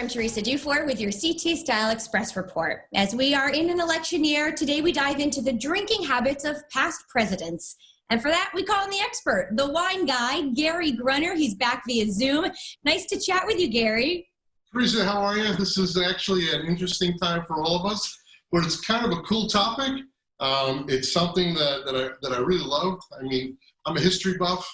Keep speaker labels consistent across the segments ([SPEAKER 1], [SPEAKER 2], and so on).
[SPEAKER 1] I'm Teresa Dufour with your CT Style Express report. As we are in an election year, today we dive into the drinking habits of past presidents. And for that, we call in the expert, the wine guy, Gary Grunner. He's back via Zoom. Nice to chat with you, Gary.
[SPEAKER 2] Teresa, how are you? This is actually an interesting time for all of us, but it's kind of a cool topic. It's something that I really love. I mean, I'm a history buff,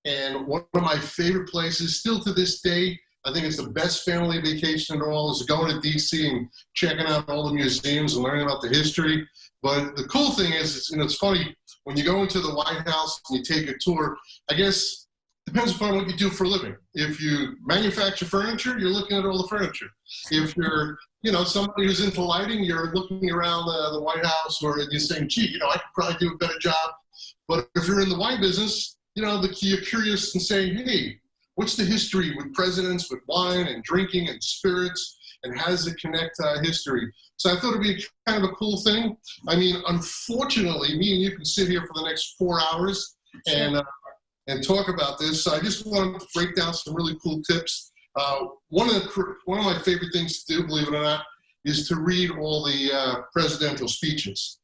[SPEAKER 2] and one of my favorite places, still to this day, I think it's the best family vacation at all, is going to D.C. and checking out all the museums and learning about the history. But the cool thing is, it's funny, when you go into the White House and you take a tour, I guess depends upon what you do for a living. If you manufacture furniture, you're looking at all the furniture. If you're, somebody who's into lighting, you're looking around the White House, or you're saying, gee, I could probably do a better job. But if you're in the wine business, you're curious and saying, hey, what's the history with presidents, with wine and drinking and spirits, and how does it connect to history? So I thought it'd be kind of a cool thing. I mean, unfortunately, me and you can sit here for the next 4 hours and talk about this. So I just wanted to break down some really cool tips. One of my favorite things to do, believe it or not, is to read all the presidential speeches.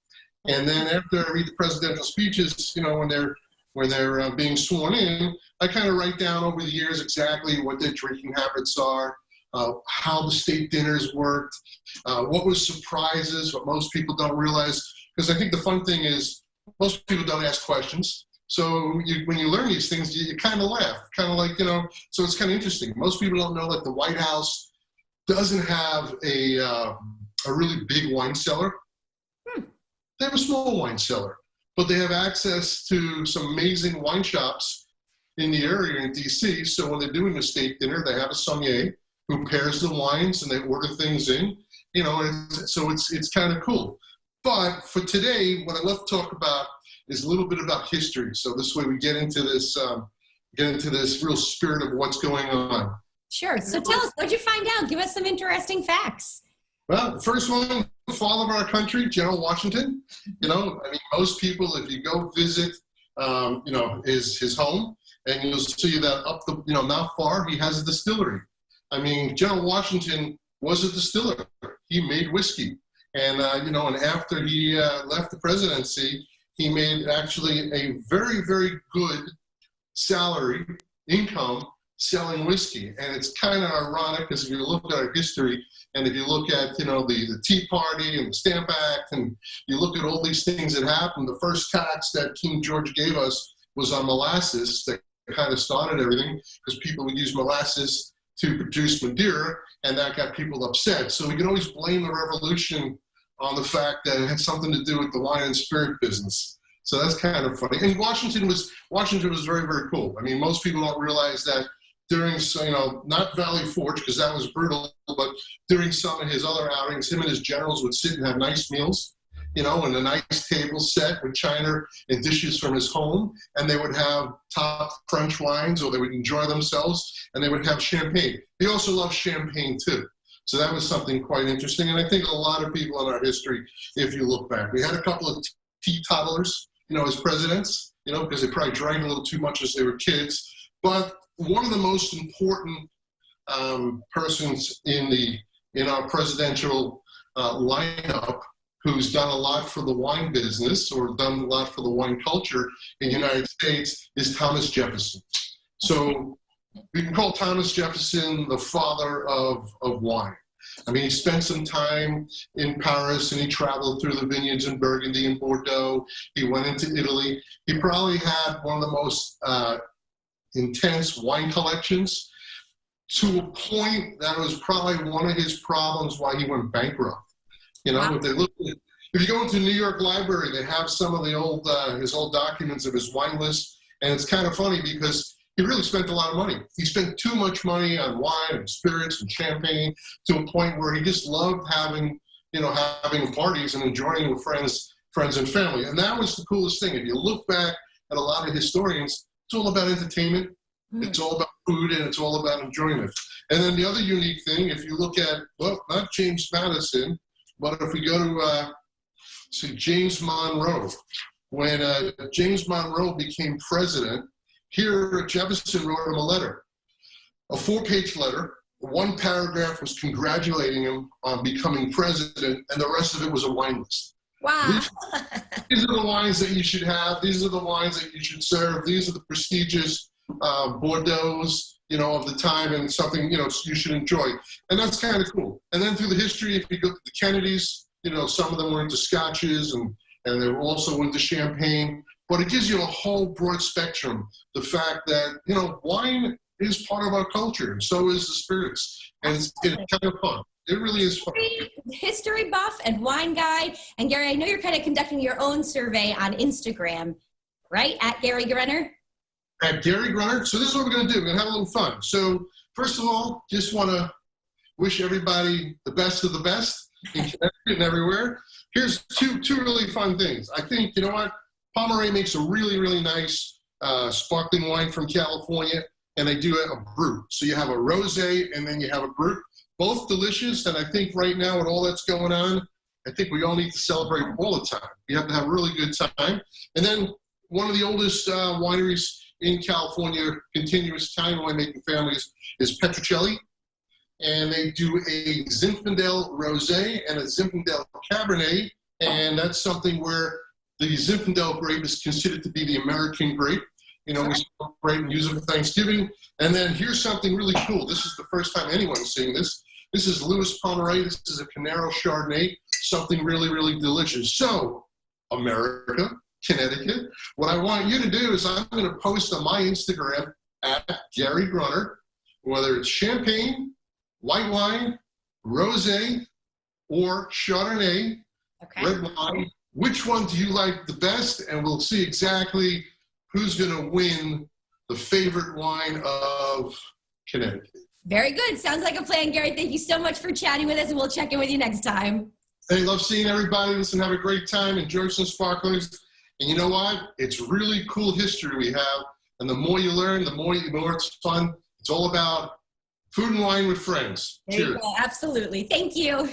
[SPEAKER 2] And then after I read the presidential speeches, when they're being sworn in, I kind of write down over the years exactly what their drinking habits are, how the state dinners worked, what was surprises, what most people don't realize. Because I think the fun thing is most people don't ask questions. So when you learn these things, you kind of laugh, kind of like, so it's kind of interesting. Most people don't know that the White House doesn't have a really big wine cellar. They have a small wine cellar, but they have access to some amazing wine shops in the area in DC. So when they're doing the state dinner, they have a sommelier who pairs the wines and they order things in, so it's kind of cool. But for today, what I love to talk about is a little bit about history. So this way we get into this real spirit of what's going on.
[SPEAKER 1] Sure. So tell us, what'd you find out? Give us some interesting facts.
[SPEAKER 2] Well, the first one, the fall of our country, General Washington. Most people, if you go visit, his home, and you'll see that up the, not far, he has a distillery. I mean, General Washington was a distiller. He made whiskey. And, and after he left the presidency, he made actually a very, very good income selling whiskey. And it's kind of ironic because if you look at our history, and if you look at, the Tea Party and the Stamp Act, and you look at all these things that happened, the first tax that King George gave us was on molasses. That kind of started everything because people would use molasses to produce Madeira, and that got people upset. So we can always blame the revolution on the fact that it had something to do with the wine and spirit business. So that's kind of funny. And Washington was very, very cool. I mean, most people don't realize that during, not Valley Forge, because that was brutal, but during some of his other outings, him and his generals would sit and have nice meals, and a nice table set with china and dishes from his home, and they would have top French wines, or they would enjoy themselves, and they would have champagne. He also loved champagne too. So that was something quite interesting, and I think a lot of people in our history, if you look back, we had a couple of teetotalers, as presidents, because they probably drank a little too much as they were kids. But one of the most important persons in our presidential lineup, who's done a lot for the wine business or done a lot for the wine culture in the United States, is Thomas Jefferson. So we can call Thomas Jefferson the father of wine. I mean, he spent some time in Paris, and he traveled through the vineyards in Burgundy and Bordeaux. He went into Italy. He probably had one of the most intense wine collections, to a point that was probably one of his problems why he went bankrupt. If you go into New York Library, they have some of the his old documents of his wine list, and it's kind of funny because he really spent a lot of money. He spent too much money on wine and spirits and champagne, to a point where he just loved having parties and enjoying with friends and family. And that was the coolest thing. If you look back at a lot of historians, it's all about entertainment, it's all about food, and it's all about enjoyment. And then the other unique thing, if you look at, not James Madison, but if we go to James Monroe, when James Monroe became president, here Jefferson wrote him a letter, a 4-page letter, one paragraph was congratulating him on becoming president, and the rest of it was a wine list.
[SPEAKER 1] Wow.
[SPEAKER 2] These are the wines that you should have. These are the wines that you should serve. These are the prestigious Bordeaux's, of the time, and something, you should enjoy. And that's kind of cool. And then through the history, if you go to the Kennedys, some of them were into scotches and they were also into champagne. But it gives you a whole broad spectrum. The fact that, wine is part of our culture, and so is the spirits. And it's kind of fun. It really is fun.
[SPEAKER 1] History buff and wine guy. And Gary, I know you're kind of conducting your own survey on Instagram, right? At Gary Grunner?
[SPEAKER 2] At Gary Grunner. So this is what we're going to do. We're going to have a little fun. So first of all, just want to wish everybody the best of the best in Connecticut and everywhere. Here's two really fun things. I think, you know what? Pommery makes a really, really nice sparkling wine from California, and they do a brut. So you have a rosé and then you have a brut. Both delicious, and I think right now with all that's going on, I think we all need to celebrate all the time. We have to have a really good time. And then one of the oldest wineries in California, continuous Italian winemaking families, is Petrocelli. And they do a Zinfandel Rosé and a Zinfandel Cabernet. And that's something where the Zinfandel grape is considered to be the American grape. We celebrate and use it for Thanksgiving. And then here's something really cool. This is the first time anyone's seeing this. This is Louis Pomeray. This is a Canaro Chardonnay, something really, really delicious. So, America, Connecticut, what I want you to do is I'm going to post on my Instagram at Gary Grunner, whether it's champagne, white wine, rosé, or Chardonnay, red wine. Which one do you like the best? And we'll see exactly who's going to win the favorite wine of Connecticut.
[SPEAKER 1] Very good. Sounds like a plan, Gary. Thank you so much for chatting with us, and we'll check in with you next time.
[SPEAKER 2] Hey, love seeing everybody. Listen, have a great time. Enjoy some sparklers. And you know what? It's really cool history we have. And the more you learn, the more it's fun. It's all about food and wine with friends.
[SPEAKER 1] There you go. Absolutely. Thank you.